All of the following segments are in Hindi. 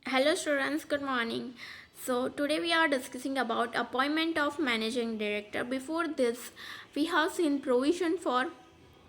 Hello students, good morning. So today we are discussing about appointment of managing director. Before this, we have seen provision for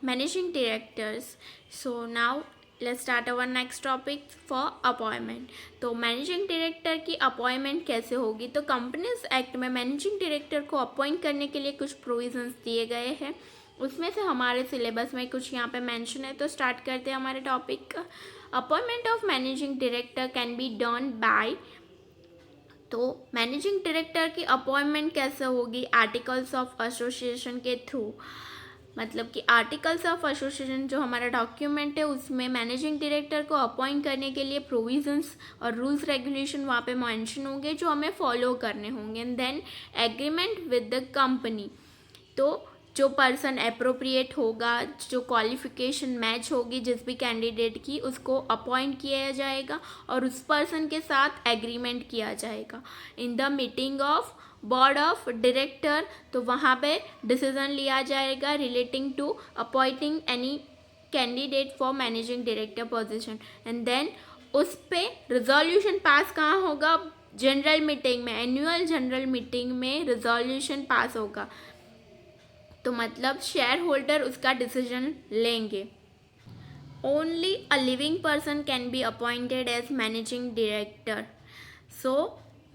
managing directors. So now let's start our next topic for appointment. तो मैनेजिंग डायरेक्टर की अपॉइंटमेंट कैसे होगी. तो कंपनीज एक्ट में मैनेजिंग डायरेक्टर को अपॉइंट करने के लिए कुछ प्रोविजंस दिए गए हैं. उसमें से हमारे सिलेबस में कुछ यहाँ पे मेंशन है. तो स्टार्ट करते हैं हमारे टॉपिक का. Appointment of managing director can be done by. तो मैनेजिंग डायरेक्टर की अपॉइंटमेंट कैसे होगी. आर्टिकल्स ऑफ एसोसिएशन के थ्रू. मतलब कि आर्टिकल्स ऑफ एसोसिएशन जो हमारा डॉक्यूमेंट है उसमें मैनेजिंग डायरेक्टर को अपॉइंट करने के लिए प्रोविजंस और रूल्स रेगुलेशन वहाँ पे मेंशन होंगे जो हमें फॉलो करने होंगे. And then agreement with the company. तो जो पर्सन अप्रोप्रिएट होगा, जो क्वालिफिकेशन मैच होगी जिस भी कैंडिडेट की, उसको अपॉइंट किया जाएगा और उस पर्सन के साथ एग्रीमेंट किया जाएगा in the meeting of board of director. तो वहाँ पे डिसीजन लिया जाएगा relating to appointing any candidate for managing director position. And then उस पर रिजोल्यूशन पास कहाँ होगा. जनरल मीटिंग में, एनुअल जनरल मीटिंग में रिजोल्यूशन पास होगा. तो मतलब शेयर होल्डर उसका डिसीजन लेंगे. Only a living person can be appointed as managing director. So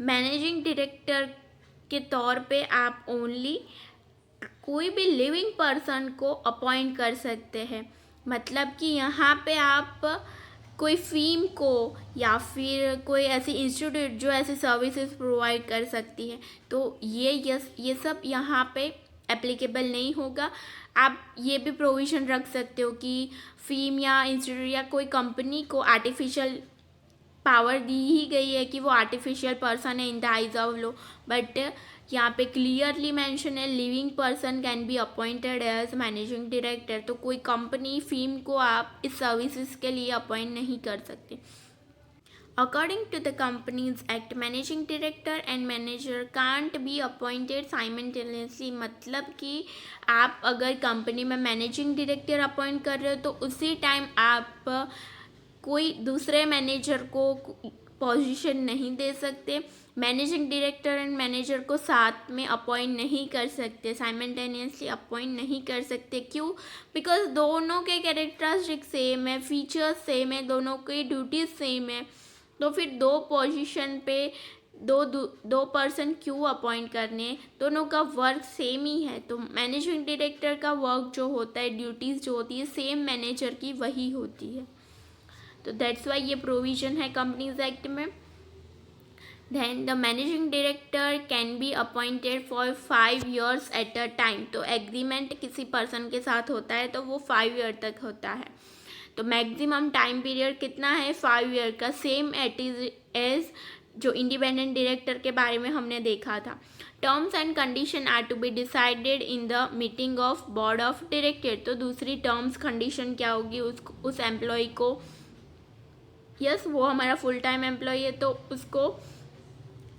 managing director के तौर पे आप ओनली कोई भी लिविंग पर्सन को अपॉइंट कर सकते हैं. मतलब कि यहाँ पे आप कोई फीम को या फिर कोई ऐसी इंस्टीट्यूट जो ऐसी सर्विसेज प्रोवाइड कर सकती है, तो ये सब यहाँ पे एप्लीकेबल नहीं होगा. आप ये भी प्रोविज़न रख सकते हो कि फीम या इंस्टीट्यूट या कोई कंपनी को आर्टिफिशियल पावर दी ही गई है कि वो आर्टिफिशियल पर्सन है in the eyes of law. But यहाँ पे क्लियरली मेंशन है living person can be appointed as managing director. तो कोई कंपनी फीम को आप इस सर्विसेज के लिए अपॉइंट नहीं कर सकते. According to the Companies Act, managing director and manager can't be appointed simultaneously. मतलब कि आप अगर कंपनी में मैनेजिंग डायरेक्टर अपॉइंट कर रहे हो तो उसी टाइम आप कोई दूसरे मैनेजर को पोजीशन नहीं दे सकते. मैनेजिंग डायरेक्टर एंड मैनेजर को साथ में अपॉइंट नहीं कर सकते, साइमल्टेनियसली अपॉइंट नहीं कर सकते. क्यों. बिकॉज दोनों के कैरेक्टरिस्टिक सेम है, फीचर्स सेम है, दोनों की ड्यूटीज सेम है. तो फिर दो पोजीशन पे दो पर्सन क्यों अपॉइंट करने. दोनों का वर्क सेम ही है. तो मैनेजिंग डायरेक्टर का वर्क जो होता है, ड्यूटीज़ जो होती है, सेम मैनेजर की वही होती है. तो दैट्स वाई ये प्रोविज़न है कंपनीज एक्ट में. Then the managing director can be appointed for 5 years at a time. तो एग्रीमेंट किसी पर्सन के साथ होता है तो वो 5 year तक होता है. तो मैक्सिमम टाइम पीरियड कितना है, 5 year का. सेम एज जो इंडिपेंडेंट डायरेक्टर के बारे में हमने देखा था. Terms and condition are to be decided in the meeting of board of director. तो दूसरी टर्म्स कंडीशन क्या होगी उस एम्प्लॉय को. यस, वो हमारा फुल टाइम एम्प्लॉय है तो उसको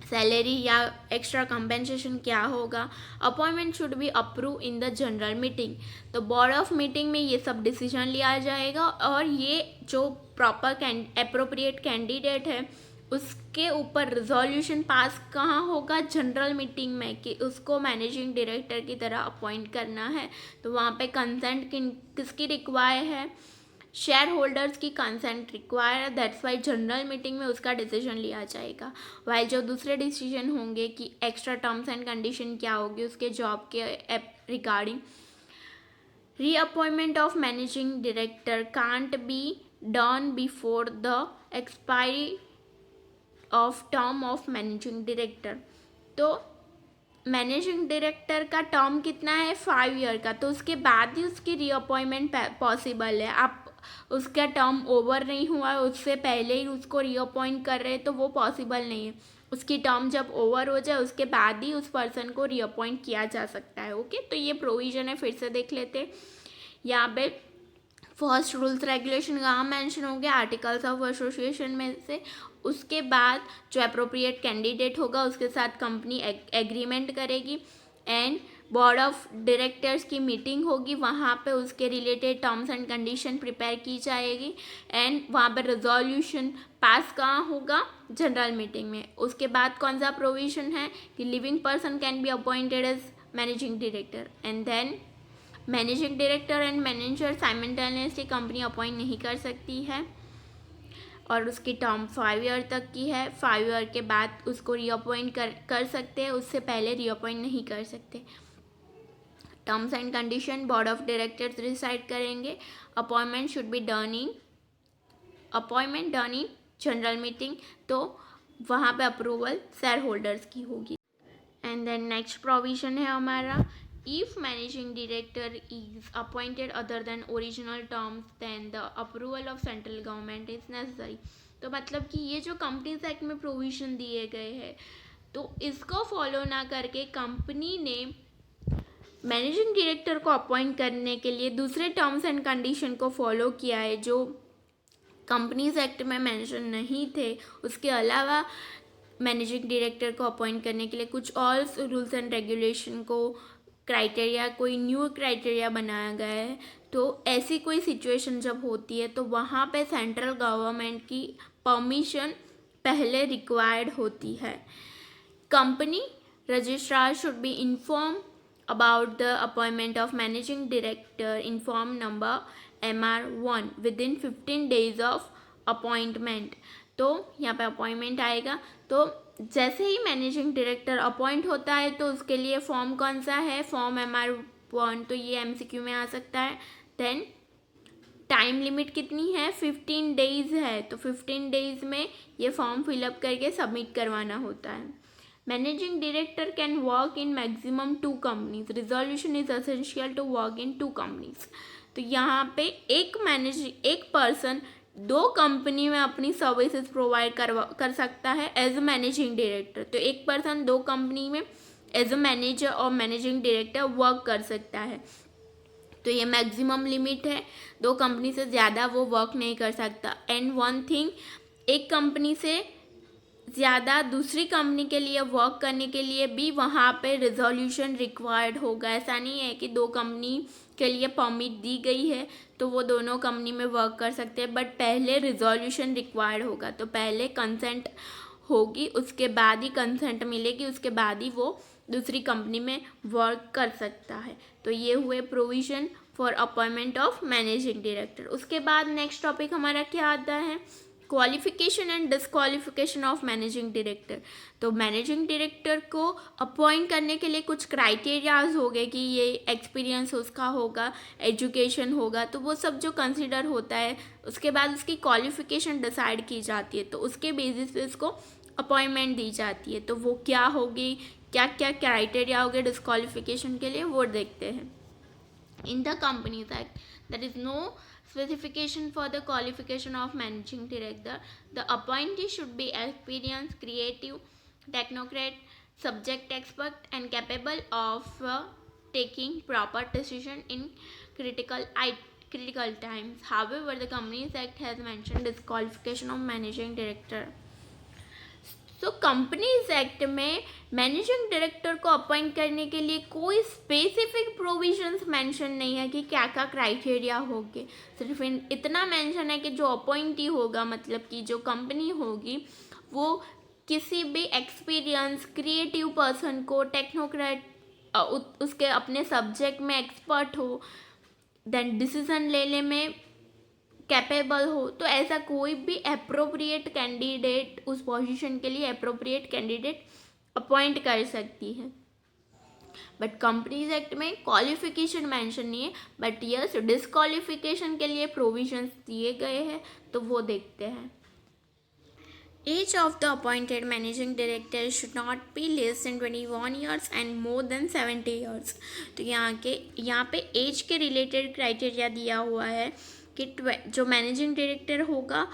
सैलरी या एक्स्ट्रा कंपेंसेशन क्या होगा. Appointment should be approve in the general meeting. तो बोर्ड ऑफ मीटिंग में ये सब डिसीजन लिया जाएगा और ये जो प्रॉपर अप्रोप्रिएट कैंडिडेट है उसके ऊपर रिजोल्यूशन पास कहाँ होगा, जनरल मीटिंग में, कि उसको मैनेजिंग डायरेक्टर की तरह अपॉइंट करना है. तो वहाँ पे कंसेंट किसकी रिक्वायर है, शेयर होल्डर्स की consent require. That's why general meeting में उसका डिसीजन लिया जाएगा. वाइल जो दूसरे डिसीजन होंगे कि एक्स्ट्रा टर्म्स एंड कंडीशन क्या होगी उसके जॉब के regarding. Reappointment of managing director can't be done before the expiry of term of managing director. तो मैनेजिंग डायरेक्टर का टर्म कितना है, 5 year का. तो उसके बाद ही उसकी रीअपॉइंटमेंट पॉसिबल है. आप उसका टर्म ओवर नहीं हुआ है, उससे पहले ही उसको रीअपॉइंट कर रहे हैं तो वो पॉसिबल नहीं है. उसकी टर्म जब ओवर हो जाए उसके बाद ही उस पर्सन को रीअपॉइंट किया जा सकता है. ओके, तो ये प्रोविज़न है. फिर से देख लेते हैं. यहाँ पे फर्स्ट रूल्स रेगुलेशन कहाँ मेंशन हो गया, आर्टिकल्स ऑफ एसोसिएशन में से. उसके बाद जो अप्रोप्रिएट कैंडिडेट होगा उसके साथ कंपनी एग्रीमेंट करेगी. एंड बोर्ड ऑफ डायरेक्टर्स की मीटिंग होगी, वहाँ पे उसके related terms and condition prepare की जाएगी एंड वहाँ पे रिजोल्यूशन पास कहाँ होगा, जनरल मीटिंग में। उसके बाद कौन सा प्रोविजन है कि living person can be appointed as managing director and then managing director and manager simultaneously company appoint नहीं कर सकती है और उसकी टर्म 5 ईयर तक की है। 5 ईयर के बाद उसको रीअपॉइंट कर सकते हैं, उससे पहले रीअपॉइंट नहीं कर सकते। Terms and condition board of directors decide करेंगे। Appointment done in general meeting, तो वहाँ पे अप्रूवल शेयर होल्डर्स की होगी। एंड देन नेक्स्ट प्रोविजन है हमारा, if managing director is appointed other than original terms then the approval of central government is necessary. तो मतलब कि ये जो कंपनीज एक्ट में प्रोविजन दिए गए हैं, तो इसको फॉलो ना करके कंपनी ने मैनेजिंग डायरेक्टर को अपॉइंट करने के लिए दूसरे टर्म्स एंड कंडीशन को फॉलो किया है जो कंपनीज एक्ट में मेंशन नहीं थे। उसके अलावा मैनेजिंग डायरेक्टर को अपॉइंट करने के लिए कुछ और रूल्स एंड रेगुलेशन को क्राइटेरिया, कोई न्यू क्राइटेरिया बनाया गया है। तो ऐसी कोई सिचुएशन जब होती है तो वहाँ पे सेंट्रल गवर्नमेंट की परमिशन पहले रिक्वायर्ड होती है। Company registrar should be inform about the appointment of managing director in form number MR1 within 15 days of appointment. तो यहाँ पे अपॉइंटमेंट आएगा, तो जैसे ही मैनेजिंग डायरेक्टर अपॉइंट होता है तो उसके लिए फॉर्म कौन सा है, फॉर्म MR1। तो ये MCQ में आ सकता है। देन टाइम लिमिट कितनी है, 15 days है, तो 15 days में ये फॉर्म फिलअप करके सबमिट करवाना होता है। Managing director can work in maximum 2 companies, resolution is essential to work in 2 companies. तो यहाँ पे एक पर्सन 2 कंपनी में अपनी सर्विसेज प्रोवाइड कर सकता है एज अ मैनेजिंग डायरेक्टर। तो एक पर्सन 2 कंपनी में एज अ मैनेजर और मैनेजिंग डायरेक्टर वर्क कर सकता है। तो ये मैक्सिमम लिमिट है, 2 कंपनी से ज़्यादा वो वर्क नहीं कर सकता। एंड वन थिंग, एक कंपनी से ज़्यादा दूसरी कंपनी के लिए वर्क करने के लिए भी वहाँ पे रिजोल्यूशन रिक्वायर्ड होगा। ऐसा नहीं है कि 2 कंपनी के लिए परमिट दी गई है तो वो दोनों कंपनी में वर्क कर सकते हैं, बट पहले रिजोल्यूशन रिक्वायर्ड होगा। तो पहले कंसेंट होगी, उसके बाद ही कंसेंट मिलेगी, उसके बाद ही वो दूसरी कंपनी में वर्क कर सकता है। तो ये हुए provision for appointment of managing director. उसके बाद नेक्स्ट टॉपिक हमारा क्या आता है, qualification and disqualification of managing director. तो मैनेजिंग डायरेक्टर को अपॉइंट करने के लिए कुछ क्राइटेरियाज हो गए कि ये एक्सपीरियंस उसका होगा, एजुकेशन होगा, तो वो सब जो कंसिडर होता है। उसके बाद उसकी क्वालिफिकेशन डिसाइड की जाती है, तो उसके बेसिस पे उसको अपॉइंटमेंट दी जाती है। तो वो क्या होगी, क्या क्या क्राइटेरिया होंगे डिस्क्वालिफिकेशन के लिए, वो देखते हैं। In the Companies Act, there is no specification for the qualification of managing director. The appointee should be experienced, creative, technocrat, subject expert, and capable of taking proper decision in critical times. However, the Companies Act has mentioned disqualification of managing director. तो कंपनीज एक्ट में मैनेजिंग डायरेक्टर को अपॉइंट करने के लिए कोई स्पेसिफिक प्रोविजंस मेंशन नहीं है कि क्या क्या क्राइटेरिया होंगे। सिर्फ इतना मेंशन है कि जो अपॉइंटी होगा, मतलब कि जो कंपनी होगी, वो किसी भी एक्सपीरियंस क्रिएटिव पर्सन को, टेक्नोक्रेट, उसके अपने सब्जेक्ट में एक्सपर्ट हो, देन डिसीजन लेने में कैपेबल हो। तो ऐसा कोई भी अप्रोप्रिएट कैंडिडेट, उस पोजीशन के लिए अप्रोप्रिएट कैंडिडेट अपॉइंट कर सकती है। बट कंपनीज एक्ट में क्वालिफिकेशन मेंशन नहीं है, बट यस डिस्क्वालिफिकेशन के लिए प्रोविजंस दिए गए हैं, तो वो देखते हैं। Age of the appointed managing director should not be less than 21 years and more than 70 years। तो यहाँ पे एज के रिलेटेड क्राइटेरिया दिया हुआ है कि जो मैनेजिंग डायरेक्टर होगा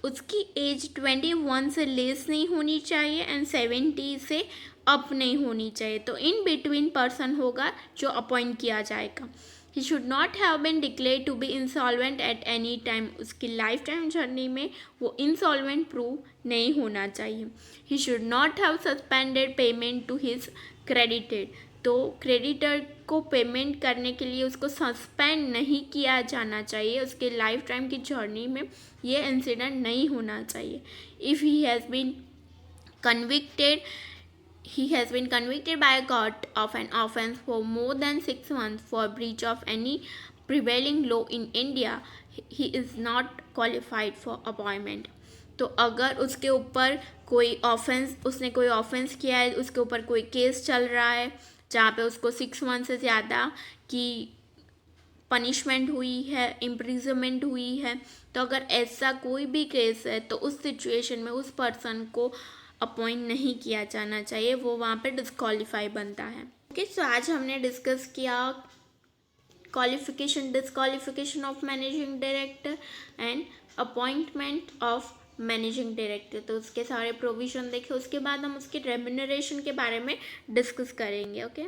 उसकी एज 21 से लेस नहीं होनी चाहिए एंड 70 से अप नहीं होनी चाहिए। तो इन बिटवीन पर्सन होगा जो अपॉइंट किया जाएगा। He should not have been declare to be insolvent at any time. उसकी लाइफ टाइम जर्नी में वो इंसॉल्वेंट प्रूव नहीं होना चाहिए। He should not have suspended payment to his credited. तो क्रेडिटर को पेमेंट करने के लिए उसको सस्पेंड नहीं किया जाना चाहिए, उसके लाइफ टाइम की जर्नी में ये इंसिडेंट नहीं होना चाहिए. If he has been convicted by a court of an offense for more than 6 months for breach of any prevailing law in India, he is not qualified for appointment. तो अगर उसके ऊपर उसने कोई ऑफेंस किया है, उसके ऊपर कोई केस चल रहा है जहाँ पे उसको 6 मंथ से ज़्यादा की पनिशमेंट हुई है, इम्प्रिजनमेंट हुई है, तो अगर ऐसा कोई भी केस है तो उस सिचुएशन में उस पर्सन को अपॉइंट नहीं किया जाना चाहिए, वो वहाँ पे डिस्क्वालीफाई बनता है. ओके, सो आज हमने डिस्कस किया disqualification of managing director and appointment of managing director. तो उसके सारे प्रोविज़न देखे, उसके बाद हम उसके रेम्यूनरेशन के बारे में डिस्कस करेंगे. ओके.